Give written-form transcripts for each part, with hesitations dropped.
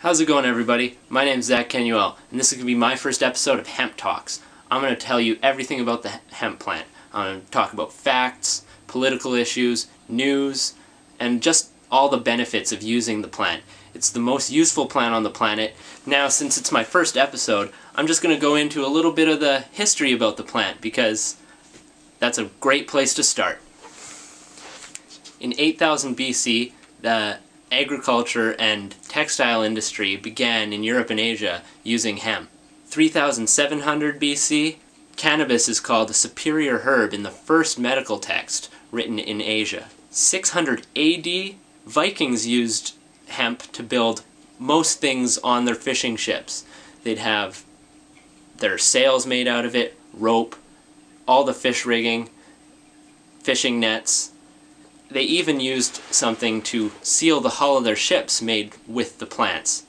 How's it going, everybody? My name's Zach Kenuel, and this is going to be my first episode of Hemp Talks. I'm going to tell you everything about the hemp plant. I'm going to talk about facts, political issues, news, and just all the benefits of using the plant. It's the most useful plant on the planet. Now, since it's my first episode, I'm just going to go into a little bit of the history about the plant, because that's a great place to start. In 8000 BC, the agriculture and textile industry began in Europe and Asia using hemp. 3700 BC, cannabis is called a superior herb in the first medical text written in Asia. 600 AD, Vikings used hemp to build most things on their fishing ships. They'd have their sails made out of it, rope, all the fish rigging, fishing nets. They even used something to seal the hull of their ships made with the plants.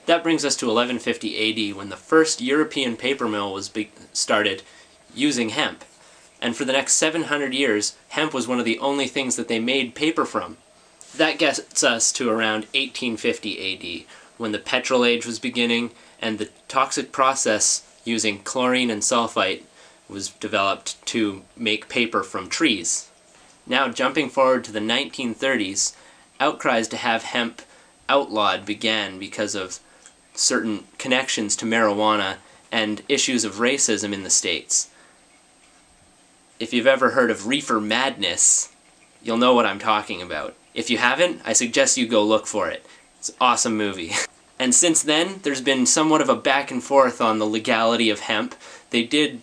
That brings us to 1150 AD, when the first European paper mill was started using hemp. And for the next 700 years, hemp was one of the only things that they made paper from. That gets us to around 1850 AD, when the petrol age was beginning and the toxic process using chlorine and sulfite was developed to make paper from trees. Now, jumping forward to the 1930s, outcries to have hemp outlawed began because of certain connections to marijuana and issues of racism in the States. If you've ever heard of reefer madness, you'll know what I'm talking about. If you haven't, I suggest you go look for it. It's an awesome movie. And since then, there's been somewhat of a back and forth on the legality of hemp. They did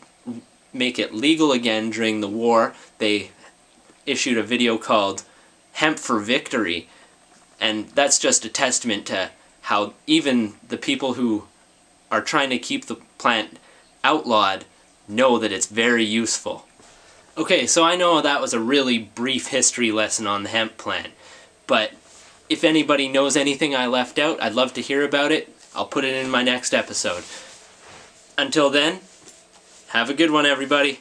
make it legal again during the war. They issued a video called Hemp for Victory, and that's just a testament to how even the people who are trying to keep the plant outlawed know that it's very useful. Okay, so I know that was a really brief history lesson on the hemp plant, but if anybody knows anything I left out, I'd love to hear about it. I'll put it in my next episode. Until then, have a good one, everybody.